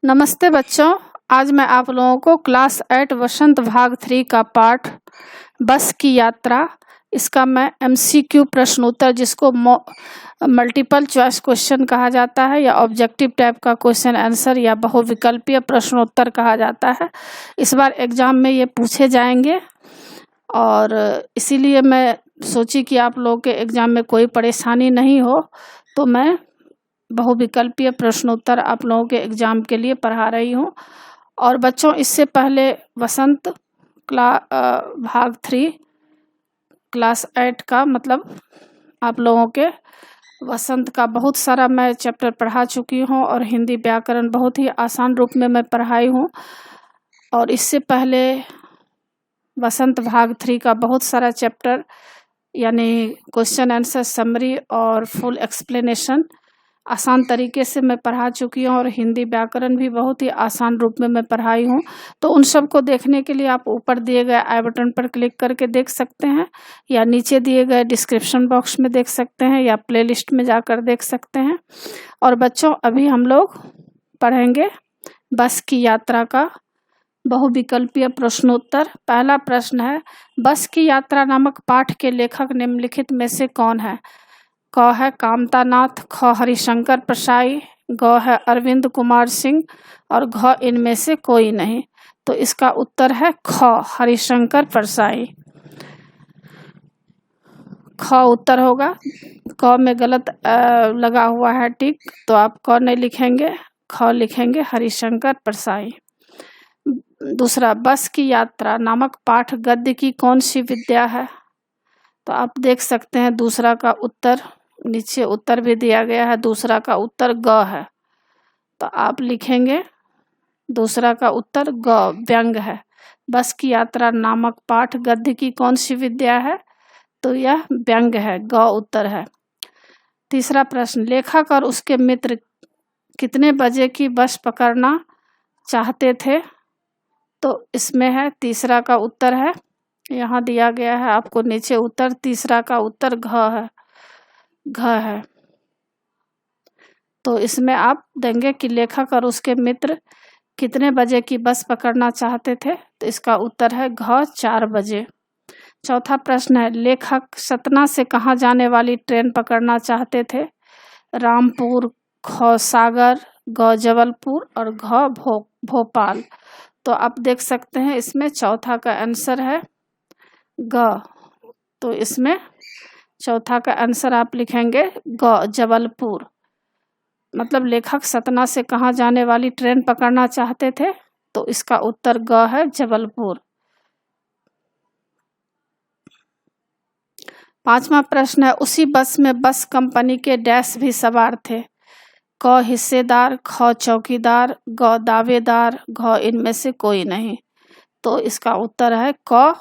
नमस्ते बच्चों। आज मैं आप लोगों को क्लास 8 वसंत भाग 3 का पाठ बस की यात्रा, इसका मैं MCQ प्रश्नोत्तर, जिसको मल्टीपल चॉइस क्वेश्चन कहा जाता है या ऑब्जेक्टिव टाइप का क्वेश्चन आंसर या बहुविकल्पीय प्रश्नोत्तर कहा जाता है। इस बार एग्जाम में ये पूछे जाएंगे और इसीलिए मैं सोची कि आप लोगों के एग्जाम में कोई परेशानी नहीं हो, तो मैं बहुविकल्पीय प्रश्नोत्तर आप लोगों के एग्जाम के लिए पढ़ा रही हूँ। और बच्चों, इससे पहले वसंत भाग 3 क्लास 8 का मतलब आप लोगों के वसंत का बहुत सारा मैं चैप्टर पढ़ा चुकी हूँ और हिंदी व्याकरण बहुत ही आसान रूप में मैं पढ़ाई हूँ। और इससे पहले वसंत भाग 3 का बहुत सारा चैप्टर यानी क्वेश्चन आंसर समरी और फुल एक्सप्लेनेशन आसान तरीके से मैं पढ़ा चुकी हूँ और हिंदी व्याकरण भी बहुत ही आसान रूप में मैं पढ़ाई हूँ। तो उन सब को देखने के लिए आप ऊपर दिए गए आई बटन पर क्लिक करके देख सकते हैं या नीचे दिए गए डिस्क्रिप्शन बॉक्स में देख सकते हैं या प्लेलिस्ट में जाकर देख सकते हैं। और बच्चों, अभी हम लोग पढ़ेंगे बस की यात्रा का बहुविकल्पीय प्रश्नोत्तर। पहला प्रश्न है, बस की यात्रा नामक पाठ के लेखक निम्नलिखित में से कौन है? क है कामता नाथ, ख हरिशंकर प्रसाई, ग है अरविंद कुमार सिंह और घ इनमें से कोई नहीं। तो इसका उत्तर है ख हरिशंकर प्रसाई। ख उत्तर होगा। क में गलत लगा हुआ है टिक, तो आप क नहीं लिखेंगे, ख लिखेंगे हरिशंकर प्रसाई। दूसरा, बस की यात्रा नामक पाठ गद्य की कौन सी विद्या है? तो आप देख सकते हैं दूसरा का उत्तर, नीचे उत्तर भी दिया गया है, दूसरा का उत्तर ग है। तो आप लिखेंगे दूसरा का उत्तर ग व्यंग है। बस की यात्रा नामक पाठ गद्य की कौन सी विद्या है? तो यह व्यंग है, ग उत्तर है। तीसरा प्रश्न, लेखक और उसके मित्र कितने बजे की बस पकड़ना चाहते थे? तो इसमें है तीसरा का उत्तर है, यहाँ दिया गया है आपको नीचे उत्तर, तीसरा का उत्तर घ है। तो इसमें आप देंगे कि लेखक और उसके मित्र कितने बजे की बस पकड़ना चाहते थे? तो इसका उत्तर है घ 4 बजे। चौथा प्रश्न है, लेखक सतना से कहाँ जाने वाली ट्रेन पकड़ना चाहते थे? रामपुर, ख सागर, ग जबलपुर और घ भोपाल। तो आप देख सकते हैं इसमें चौथा का आंसर है ग। तो इसमें चौथा का आंसर आप लिखेंगे ग जबलपुर। मतलब लेखक सतना से कहाँ जाने वाली ट्रेन पकड़ना चाहते थे? तो इसका उत्तर ग है जबलपुर। पांचवा प्रश्न है, उसी बस में बस कंपनी के डैश भी सवार थे? क हिस्सेदार, ख चौकीदार, ग दावेदार, घ इनमें से कोई नहीं। तो इसका उत्तर है क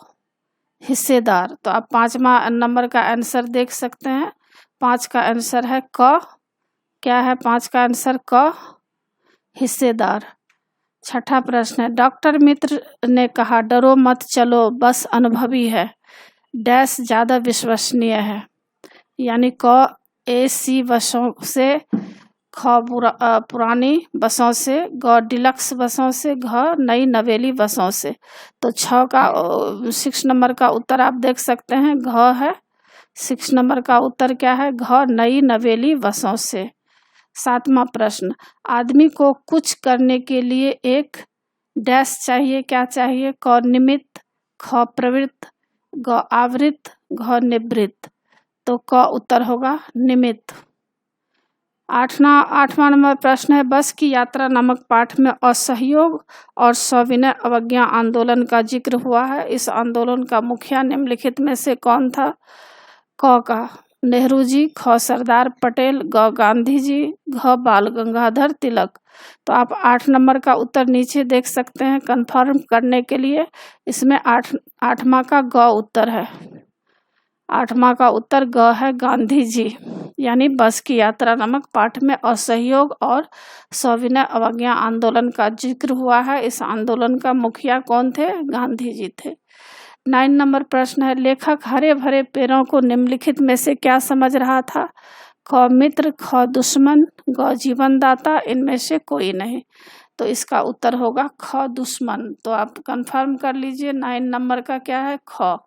हिस्सेदार। तो आप 5वां नंबर का आंसर देख सकते हैं, 5 का आंसर है क। क्या है 5 का आंसर? क हिस्सेदार। छठा प्रश्न है, डॉक्टर मित्र ने कहा डरो मत चलो बस अनुभवी है, डैश ज़्यादा विश्वसनीय है? यानी क AC बसों से, ख पुरानी बसों से, ग डिलक्स बसों से, घ नई नवेली बसों से। तो 6 नंबर का उत्तर आप देख सकते हैं घ है। 6 नंबर का उत्तर क्या है? घ नई नवेली बसों से। 7वां प्रश्न, आदमी को कुछ करने के लिए एक डैश चाहिए, क्या चाहिए? क निमित्त, ख प्रवृत्त, ग आवृत्त, घ निवृत्त। तो क उत्तर होगा निमित्त। 8वां नंबर प्रश्न है, बस की यात्रा नामक पाठ में असहयोग और सविनय अवज्ञा आंदोलन का जिक्र हुआ है। इस आंदोलन का मुखिया निम्नलिखित में से कौन था? क का नेहरू जी, ख सरदार पटेल, ग गांधी जी, घ बाल गंगाधर तिलक। तो आप 8 नंबर का उत्तर नीचे देख सकते हैं कंफर्म करने के लिए। इसमें 8वां का ग उत्तर है। 8वां का उत्तर ग है गांधी जी। यानी बस की यात्रा नामक पाठ में असहयोग और सविनय अवज्ञा आंदोलन का जिक्र हुआ है। इस आंदोलन का मुखिया कौन थे? गांधी जी थे। 9 नंबर प्रश्न है, लेखक हरे भरे पेड़ों को निम्नलिखित में से क्या समझ रहा था? क मित्र, ख दुश्मन, ग जीवनदाता, इनमें से कोई नहीं। तो इसका उत्तर होगा ख दुश्मन। तो आप कंफर्म कर लीजिए 9 नंबर का क्या है, ख।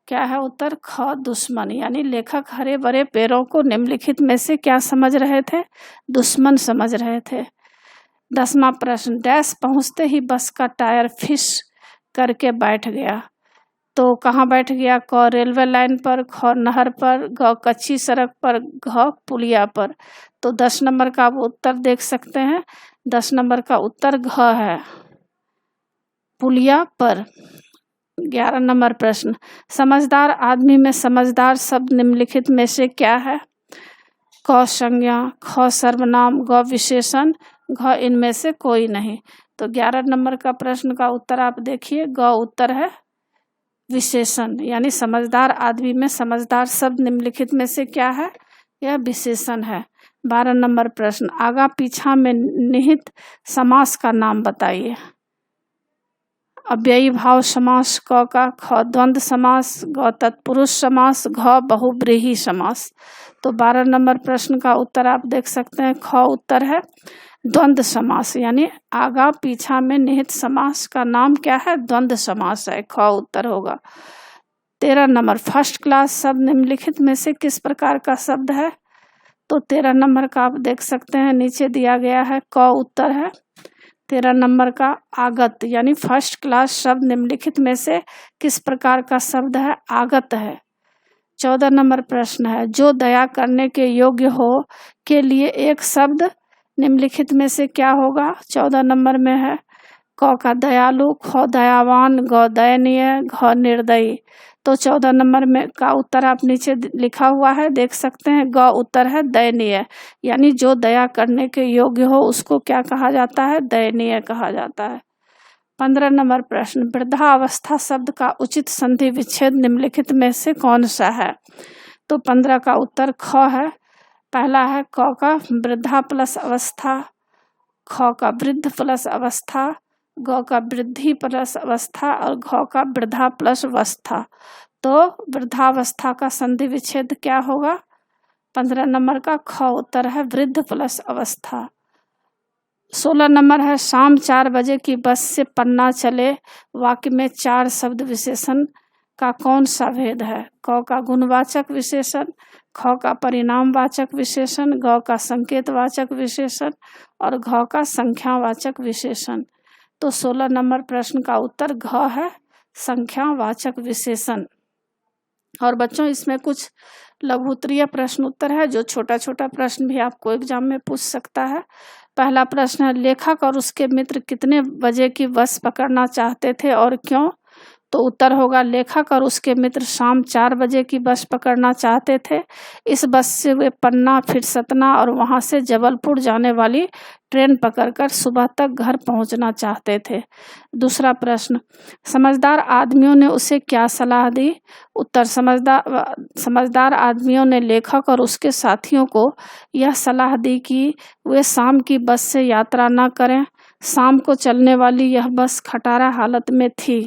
क्या है उत्तर, ख दुश्मन। यानी लेखक हरे भरे पेड़ों को निम्नलिखित में से क्या समझ रहे थे, दुश्मन समझ रहे थे। 10वां प्रश्न, डैश पहुंचते ही बस का टायर फिश करके बैठ गया। तो कहाँ बैठ गया, क रेलवे लाइन पर, ख नहर पर, ग कच्ची सड़क पर, घ पुलिया पर। तो 10 नंबर का आप उत्तर देख सकते हैं, 10 नंबर का उत्तर घ है, पुलिया पर। 11 नंबर प्रश्न, समझदार आदमी में समझदार शब्द निम्नलिखित में से क्या है, क संज्ञा, ख सर्वनाम, ग विशेषण, घ इनमें से कोई नहीं। तो 11 नंबर का प्रश्न का उत्तर आप देखिए, ग उत्तर है विशेषण। यानी समझदार आदमी में समझदार शब्द निम्नलिखित में से क्या है, यह विशेषण है। 12 नंबर प्रश्न, आगा पीछा में निहित समास का नाम बताइए। अव्ययी भाव समास क का, ख द्वंद्व समास, ग तत्पुरुष समास, घ बहुब्रीहि समास। तो 12 नंबर प्रश्न का उत्तर आप देख सकते हैं, ख उत्तर है द्वंद्व समास। यानी आगा पीछा में निहित समास का नाम क्या है, द्वंद्व समास है, ख उत्तर होगा। 13 नंबर, फर्स्ट क्लास शब्द निम्नलिखित में से किस प्रकार का शब्द है। तो 13 नंबर का आप देख सकते हैं, नीचे दिया गया है, क उत्तर है 13 नंबर का आगत। यानी फर्स्ट क्लास शब्द निम्नलिखित में से किस प्रकार का शब्द है, आगत है। 14 नंबर प्रश्न है, जो दया करने के योग्य हो के लिए एक शब्द निम्नलिखित में से क्या होगा। 14 नंबर में है, क का दयालु, ख दयावान, ग दयनीय, घ निर्दयी। तो 14 नंबर में का उत्तर आप नीचे लिखा हुआ है, देख सकते हैं, ग उत्तर है दयनीय। यानी जो दया करने के योग्य हो उसको क्या कहा जाता है, दयनीय कहा जाता है। 15 नंबर प्रश्न, वृद्धावस्था शब्द का उचित संधि विच्छेद निम्नलिखित में से कौन सा है। तो 15 का उत्तर ख है। पहला है क का वृद्धा प्लस अवस्था, ख का वृद्ध प्लस अवस्था, ग का वृद्धि प्लस अवस्था और घ का वृद्धा प्लस अवस्था। तो वृद्धावस्था का संधि विच्छेद क्या होगा, 15 नंबर का ख उत्तर है वृद्ध प्लस अवस्था। 16 नंबर है, शाम 4 बजे की बस से पन्ना चले वाक्य में 4 शब्द विशेषण का कौन सा भेद है। क का गुणवाचक विशेषण, ख का परिणामवाचक विशेषण, ग का संकेतवाचक विशेषण और घ का संख्यावाचक विशेषण। तो 16 नंबर प्रश्न का उत्तर घ है, संख्यावाचक विशेषण। और बच्चों इसमें कुछ लघु उत्तरीय प्रश्न उत्तर है, जो छोटा छोटा प्रश्न भी आपको एग्जाम में पूछ सकता है। पहला प्रश्न है, लेखक और उसके मित्र कितने बजे की बस पकड़ना चाहते थे और क्यों। तो उत्तर होगा, लेखक और उसके मित्र शाम 4 बजे की बस पकड़ना चाहते थे। इस बस से वे पन्ना, फिर सतना और वहां से जबलपुर जाने वाली ट्रेन पकड़कर सुबह तक घर पहुंचना चाहते थे। दूसरा प्रश्न, समझदार आदमियों ने उसे क्या सलाह दी। उत्तर, समझदार आदमियों ने लेखक और उसके साथियों को यह सलाह दी कि वे शाम की बस से यात्रा न करें। शाम को चलने वाली यह बस खटारा हालत में थी।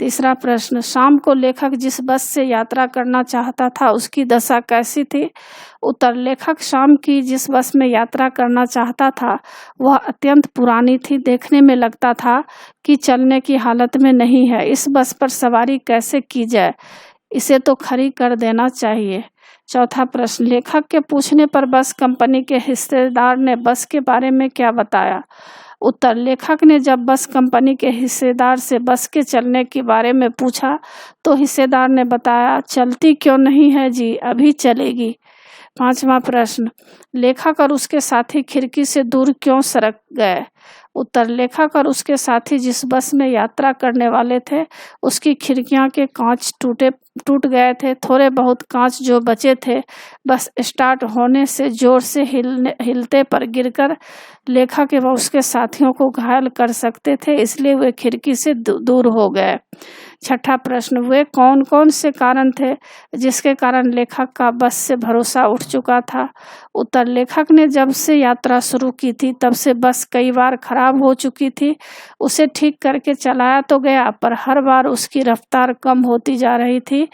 तीसरा प्रश्न, शाम को लेखक जिस बस से यात्रा करना चाहता था उसकी दशा कैसी थी। उत्तर, लेखक शाम की जिस बस में यात्रा करना चाहता था वह अत्यंत पुरानी थी, देखने में लगता था कि चलने की हालत में नहीं है। इस बस पर सवारी कैसे की जाए, इसे तो खड़ी कर देना चाहिए। चौथा प्रश्न, लेखक के पूछने पर बस कंपनी के हिस्सेदार ने बस के बारे में क्या बताया। उत्तर, लेखक ने जब बस कंपनी के हिस्सेदार से बस के चलने के बारे में पूछा तो हिस्सेदार ने बताया, चलती क्यों नहीं है जी, अभी चलेगी। पांचवा प्रश्न, लेखक और उसके साथी खिड़की से दूर क्यों सरक गए। उत्तर, लेखक और उसके साथी जिस बस में यात्रा करने वाले थे उसकी खिड़कियां के कांच टूट गए थे। थोड़े बहुत कांच जो बचे थे बस स्टार्ट होने से जोर से हिलते पर गिरकर लेखक एवं उसके साथियों को घायल कर सकते थे, इसलिए वे खिड़की से दूर हो गए। छठा प्रश्न, वे कौन कौन से कारण थे जिसके कारण लेखक का बस से भरोसा उठ चुका था। उत्तर, लेखक ने जब से यात्रा शुरू की थी तब से बस कई बार खराब हो चुकी थी। उसे ठीक करके चलाया तो गया पर हर बार उसकी रफ्तार कम होती जा रही थी।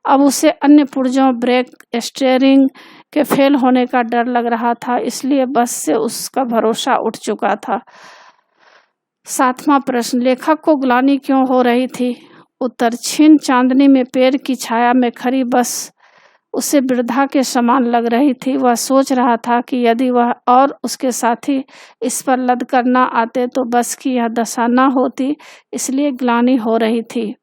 अब उसे अन्य पुर्जों, ब्रेक, स्टीयरिंग के फेल होने का डर लग रहा था, इसलिए बस से उसका भरोसा उठ चुका था। 7वां प्रश्न, लेखक को ग्लानि क्यों हो रही थी? उत्तर, क्षीण चांदनी में पेड़ की छाया में खड़ी बस उसे वृद्धा के समान लग रही थी। वह सोच रहा था कि यदि वह और उसके साथी इस पर लद कर न आते तो बस की यह दशा न होती, इसलिए ग्लानि हो रही थी।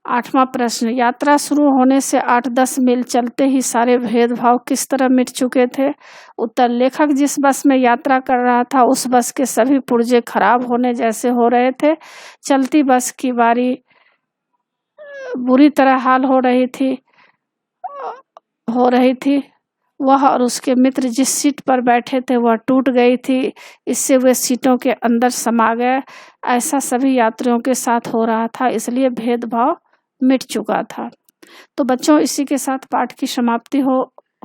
8वां प्रश्न, यात्रा शुरू होने से 8-10 मील चलते ही सारे भेदभाव किस तरह मिट चुके थे? उत्तर, लेखक जिस बस में यात्रा कर रहा था उस बस के सभी पुर्जे खराब होने जैसे हो रहे थे। चलती बस की बुरी तरह हाल हो रही थी। वह और उसके मित्र जिस सीट पर बैठे थे वह टूट गई थी, इससे वे सीटों के अंदर समा गए। ऐसा सभी यात्रियों के साथ हो रहा था, इसलिए भेदभाव मिट चुका था। तो बच्चों, इसी के साथ पाठ की समाप्ति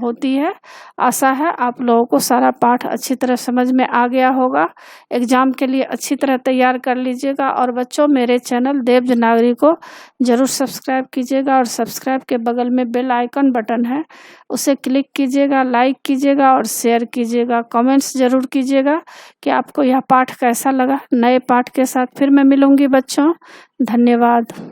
होती है। आशा है आप लोगों को सारा पाठ अच्छी तरह समझ में आ गया होगा। एग्जाम के लिए अच्छी तरह तैयार कर लीजिएगा। और बच्चों, मेरे चैनल देवनागरी को जरूर सब्सक्राइब कीजिएगा और सब्सक्राइब के बगल में बेल आइकन बटन है, उसे क्लिक कीजिएगा, लाइक कीजिएगा और शेयर कीजिएगा। कमेंट्स जरूर कीजिएगा कि आपको यह पाठ कैसा लगा। नए पाठ के साथ फिर मैं मिलूंगी बच्चों। धन्यवाद।